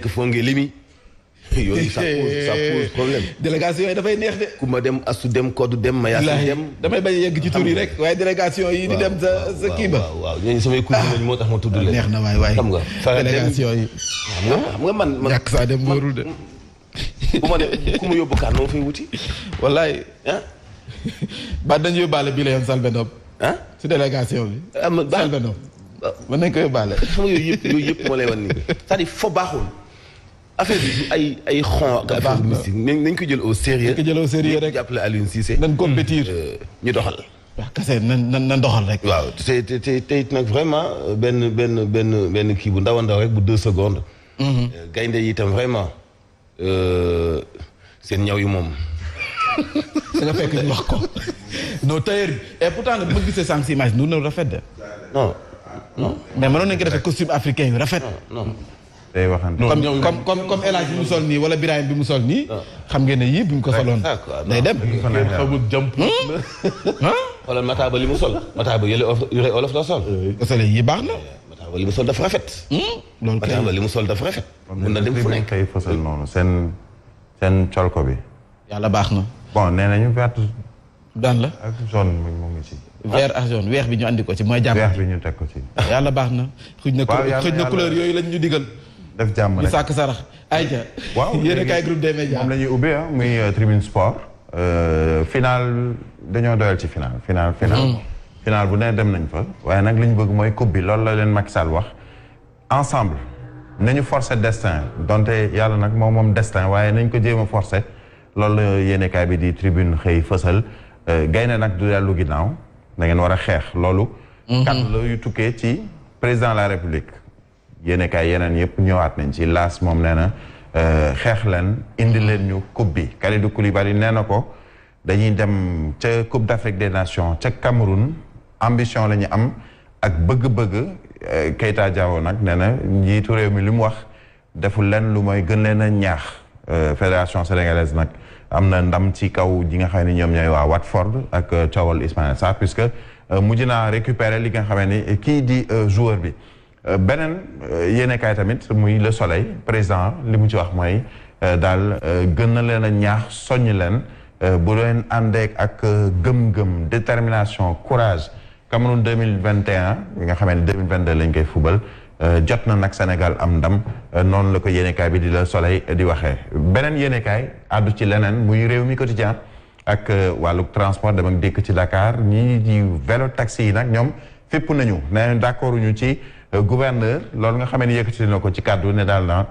nekk Fongue limi yooyu ça pose problème. délégation yi dafay neex de. ku ma dem asu dem koddu dem ma yaasin dem. damay bañ a yegg ci tur yi rek waaye délégation yi di dem sa kii ba. waaw ñooñu samay cousine lañu moo tax ma tudd leen. neex na waay xam nga. délégation yi. xam nga man. ñàkk saa dem wóorul de. bu ma ne ku ma yóbbu kaan moo fay wuti. wallaay. ba dañu yóbbaale bii la yoon Selbé Ndom. si délégation bi. Selbé Ndom. mën nañ ko yóbbaale. xam nga yooyu yëpp moo lay wan nii c'est-à-dire fo baaxul. affaire bi ay xon ak affaire mystique nañ ko jël au sérieux. nañ ko jël au sérieux rek jàppale Aliou Cissé. nañ compétir ñu doxal. waaw kese nan doxal rek. waaw te nag vraiment benn kii bu ndaw a ndaw rek bu 2 secondes. gaynde yi itam vraiment seen ñaw yi moom. da nga fekk ñu wax ko. non tailleur bi et pourtant nag bu ma gisee sànq si image nu na rafet de. non. mais mënoon nañ ko defee costume africain yu rafet. non. day waxante comme El Hadj bi mu sol nii wala Birahim bi mu sol nii. xam ngeen ne yii buñ ko soloon. day dem. xamul jàmp. xoolal Mataba li mu sol. Mataba yële olof la sol. sole yii baax na. Mataba li mu sol dafa rafet. loolu kay Mataba li mu sol dafa rafet. mun na dem fu nekk kay fësal noonu seen colko bi. yàlla baax na. bon nee nañu vert. daan la ak jaune bi mu ngi ci. vert ak jaune weex bi ñu andi ko ci mooy jàmm. weex bi ñu teg ko ci. yàlla baax na. xuj na couleur yooyu lañ ñu digal. def jàmm rek ñu sàkk sarax. ayca waaw yéen a kaay groupe des médias. moom la ñuy ubbee muy Tribune Sport. final dañoo doyal ci final bu ne dem nañ fa. waaye nag li ñu bëgg mooy coupe bi loolu la leen Macky Sall wax. ensemble nañu forcer destin donte yàlla nag moom destin waaye nañ ko jéem a forcer loolu la yéenekaay bi di Tribune xëy fësal. gaynde nag du dellu ginnaaw da ngeen war a xeex loolu. kàddu la yu tukkee ci président de la république. yéenekaay yeneen yëpp ñëwaat nañ ci laas moom nee na xeex leen indi leen ñu coupe bi Kalidou Koulibaly nee na ko dañuy dem ca Coupe d'Afrique des Nations ca Cameroun ambition la ñu am ak bëgg-bëgg Keita Diawo nag nee na njiitu réew mi li mu wax deful leen lu mooy gën leen a ñaax fédération sénégalaise nag am na ndam ci kaw ji nga xam ne ñoom ñooy waa Watford ak coowal Ismaïla Sarr puisque mujj naa récupérer li nga xam ne kii di joueur bi beneen yéenekaay tamit muy Le Soleil président li mu ci wax mooy daal gën na leen a ñaax soññ leen bu leen àndeek ak gëm-gëm détermination courage Cameroun 2021 yi nga xamee ne 2022 lañ koy fubal jot na nag Sénégal am ndam noonu la ko yéenekaay bi di Le Soleil di waxee beneen yéenekaay àddu ci leneen muy Rewmi Quotidien ak wàllu transport dem ak dikk ci Dakar ñii di vélo taxi yi nag ñoom fépp nañu nee d'accord ñu ci gouverneur loolu nga xamee ne yëkkati na ko ci kàddu ne daal na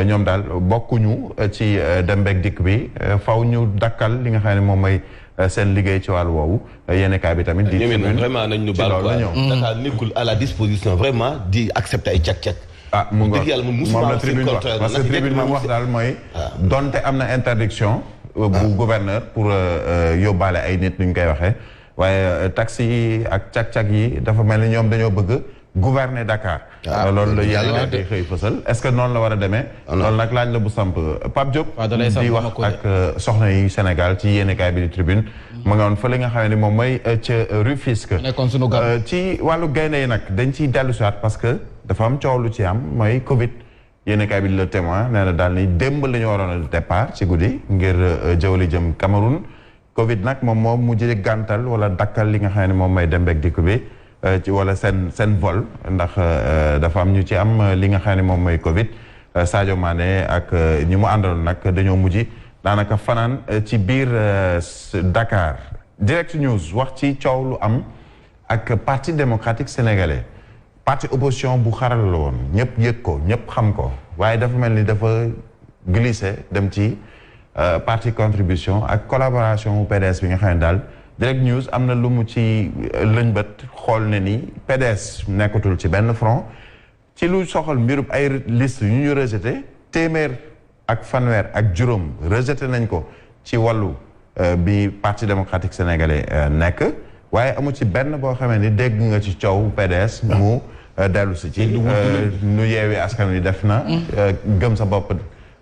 ñoom daal bokkuñu ci dem beeg dikk bi faw ñu dakkal li nga xam ne moom mooy seen liggéey ci wàllu woowu yéenekaay bi tamit. di vraiment nañ ñu baal quoi Dakar nekkul à la disposition vraiment di accepter ay càq-càq. mu ngoog yàlla moom la tribune wax parce que tribune moom wax daal mooy. donte am na interdiction. bu gouverneur pour yóbbaale ay nit ñu koy waxee. waaye taxi yi ak càq-càq yi dafa mel ni ñoom dañoo bëgg. gouverner Dakar. loolu la yàlla di xëy fësal est-ce que noonu la war a demee. loolu nag laaj la bu samp Pape Diop. di wax ak soxna yi Sénégal ci yéenekaay bi di Tribune. mu nga woon fële nga xam ne moom mooy ca Rufisque. nekkoon sunu gan ci wàllu gaynde yi nag dañ ciy dellu si waat parce que dafa am coow lu ci am mooy Covid. yéenekaay bi di Le Témoin nee na daal ni démb la ñu waroon a départ ci guddi ngir jawli jëm Cameroun. Covid nag moom mujj gàntal wala dakkal li nga xam ne moom mooy dem beeg dikk bi. ci wala seen vol ndax dafa am ñu ci am li nga xam ne moom mooy Covid Sadio Mané ak ñi mu àndaloon nag dañoo mujj daanaka fanaan ci biir Dakar Direct News wax ci coow lu am ak parti démocratique sénégalais parti opposition bu xaral la woon ñëpp yëg ko ñëpp xam ko waaye dafa mel ni dafa glissé dem ci parti contribution ak collaboration mu PDS bi nga xam ne daal. Direct News am na lu mu ci lëñbët xool ne ni PDS nekkatul ci benn front ci lu soxal mbirub ay liste yu ñu rejeté téeméer ak fanweer ak juróom rejeté nañ ko ci wàllu bi parti démocratique sénégalais nekk waaye amu ci benn boo xamee ni dégg nga ci coow PDS mu dellu si ci nu yeewi askan wi def na gëm sa bopp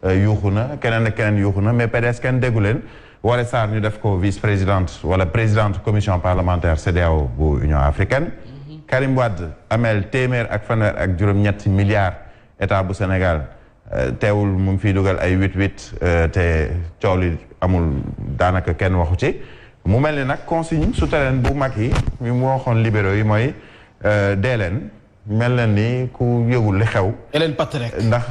yuuxu na keneen ak keneen yuuxu na mais PDS kenn déggu leen Wale Sarr ñu def ko vice-présidente wala présidente commission parlementaire CEDEAO bu Union africaine. Karim Wade amel téeméer ak fanweer ak juróom-ñetti milliards état bu Sénégal teewul mu ngi fiy dugal ay 8-8 te coow li amul daanaka kenn waxu ci mu mel ni nag consigne souterraine bu mag yi mu waxoon libéraux yi mooy dee leen mel na ni ku yëgul li xew. leen pat rek. ndax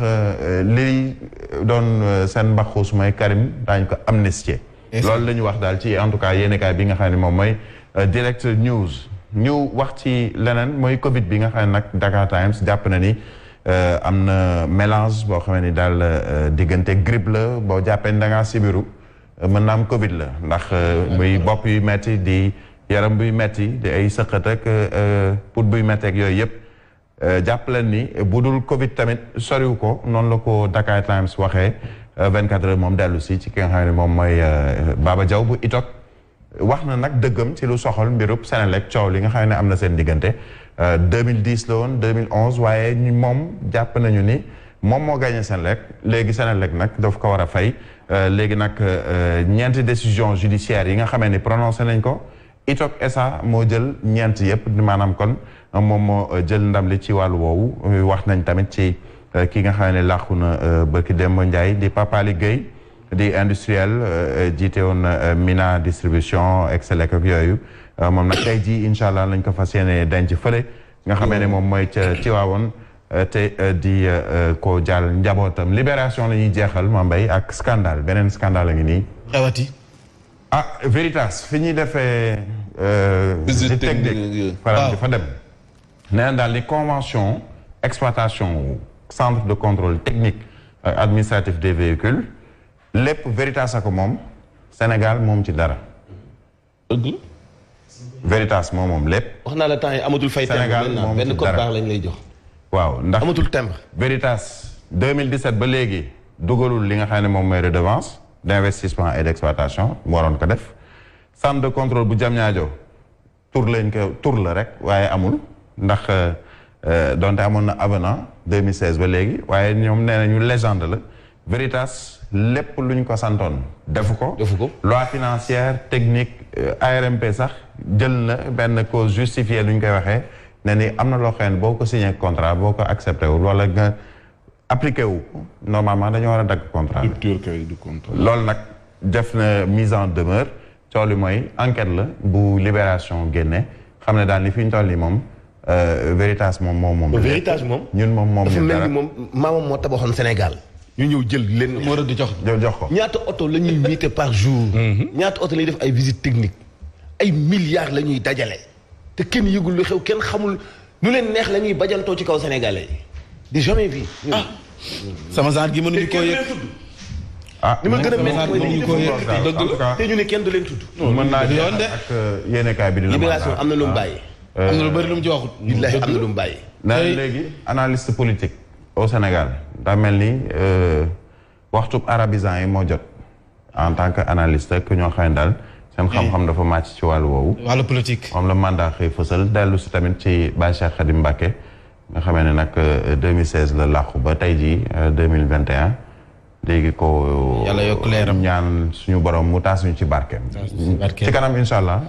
li doon seen mbaxus mooy Karim daañu ko amnistier. loolu la ñu wax daal ci en tout cas yéenekaay bi nga xam ne moom mooy Direct News. ñu wax ci leneen mooy Covid bi nga xam ne nag Dakar Times jàpp na ni am na mélange boo xam ni daal diggante grippe la boo jàppee ni da ngaa sibiru mën na am Covid la ndax muy bopp yu metti di yaram buy metti di ay sëqat ak put buy metti ak yooyu yëpp. jàpp leen ni bu dul Covid tamit soriw ko noonu la ko Dakar Times waxee 24 heures moom dellu si ci ki nga xam ne moom mooy Baba Diaw bu ITOC wax na nag dëggam ci lu soxal mbirub Senelec coow li nga xam ne am na seen diggante 2010 la woon 2011 waaye moom jàpp nañu ni moom moo gagné Senelec léegi Senelec nag daf ko war a fay léegi nag ñeenti décision judiciaire yi nga xamee ni prononcé nañ ko ITOC SA moo jël ñeent yëpp maanaam kon moom moo jël ndam li ci wàllu woowu wax nañ tamit ci ki nga xam ne làqu na bërki Demba Ndiaye di Papali Gueye di industriel jiite woon Mina distribution Excelec ak yooyu moom nag tey jii incha allah lañ ko fas yéene denc fële nga xamee ne moom mooy ca Tiwaawoon te di ko jàll njabootam libération la ñuy jeexal ma mbay ak scandale beneen scandale a ngi nii xewati Veritas fi ñuy defee visite technique faram di fa dem nee daal ni convention exploitation centre de contrôle technique administratif des véhicules lépp Veritas ako moom Sénégal moom ci dara Veritas moom lépp wax naa la temps yi amatul fay Sénégal moom benn code barre lañ lay jox waaw ndax amatul timbre Veritas 2017 ba léegi dugalul li nga xam ne moom mooy redevance d'investissement et d'exploitation mu waroon ko def centre de contrôle bu Diamniadio tur la rek waaye amul ndax donte amoon na avenant 2016 ba léegi waaye ñoom nee nañu légende la Veritas lépp luñ ko santoon defu ko loi financière technique ARMP sax jël na benn cause justifiée lu ñu koy waxee ne ni am na loo xam ne boo ko signé contrat boo ko accepté wul wala nga appliqué wu normalement dañoo war a dagg contrat rupture kay du contrat loolu nag def na mise en demeure coow li mooy enquête la bu libération génne xam ne daal ni fi ñu toll nii moom Veritas moom Veritas moom ñun moom dafa mel ni moom maamam moo tabaxoon Sénégal ñu ñëw jël leen moo di jox ko ñaata oto la ñuy miite par jour ñaata oto la ñuy def ay visite technique ay milliards la ñuy dajale te kenn yëgul lu xew kenn xamul lu leen neex la ñuy bajantoo ci kaw sénégalais di jamais vu sama genre gi mënuñu koo yëg li ma gën a métti mooy mënuñu koo yëg te ñu ne kenn du leen tudd mën naa yoon de ak yéenekaay bi dina libération am na lu mu bàyyi am na lu bëri lu mu ci waxut billahi am na lu mu bàyyi na léegi analyste politique au Sénégal daa mel ni waxtu arabisant yi moo jot en tant que analyste ak ñoo xam ne daal seen xam-xam dafa màcc ci wàllu woowu wàllu politique moom la mandat xëy fësal dellu si tamit ci Baye Cheikh Khadim Mbacké nga xamee ne nag 2016 la làqu ba tey jii 2021 léegi ko yàlla yokk leeram ñaan suñu borom mu taas ñu ci barkeem ci kanam incha allah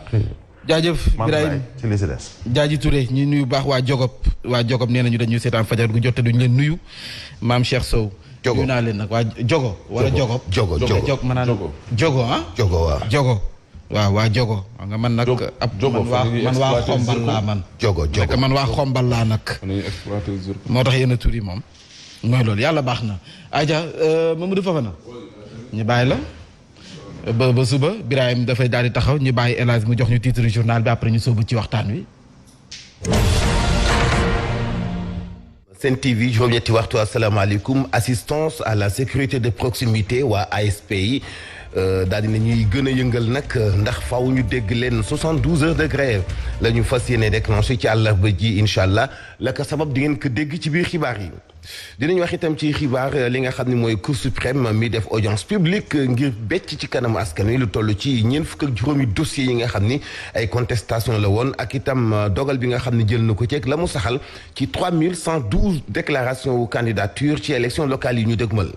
jaajëf Birahim ci li si des jaaji Touré ñu nuyu baax waa Jogop nee nañu dañu seetaan fajar gu jot te duñu leen nuyu maam Cheikh Sow nuyu naa leen nag waa Jogo wala Jogop Jog ma naan Jogo ah Jogo waaw waa Jogo nga man nag ab man waa xombal laa man Jogo man waa xombal laa nag moo tax yenn tur yi moom mooy loolu yàlla baax na aja Mamadou Fofana ñu bàyyi la ba suba Birahim dafay daal di taxaw ñu bàyyi El Hadj mu jox ñu titre journal bi après ñu sóobu ci waxtaan wi. Sen TV juróom-ñetti waxtu asalaamaaleykum assistance à la sécurité de proximité waa ASP yi daal dina ñuy gën a yëngal nag ndax faaw ñu dégg leen 72 heures de grève la ñu fas yéene déclenché ci àllarba ji incha allah la ko sabab di ngeen ko dégg ci biir xibaar yi. dinañ wax itam ci xibaar li nga xam ne mooy Cour suprême mi def audience publique ngir becc ci kanam askan wi lu toll ci ñeent fukk ak juróomi dossiers yi nga xam ni ay contestation la woon ak itam dogal bi nga xam ne jël na ko ceeg la mu saxal ci 3112 déclaration wu candidature ci élection locale yi ñu dëgmal.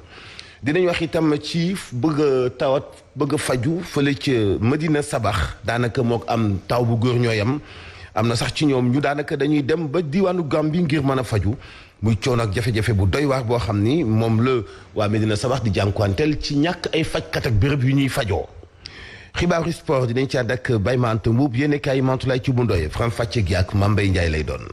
dinañ wax itam ci bëgg a tawat bëgg a faju fële ca Medina Sabax daanaka mook am taw bu góor ñooyam am na sax ci ñoom ñu daanaka dañuy dem ba diwaanu Gambie ngir mën a faju muy coono ak jafe-jafe bu doy waar boo xam ni moom la waa Médina Sabakh di jànkuwanteel ci ñàkk ay fajkat ak béréb yu ñuy fajoo. xibaaru sport dinañ ci ànd ak Baye Mante Mbuub yéen a kaay Mantoulaye ci bu ndoye faram fàcce gi ak Mambay Ndiaye lay doon.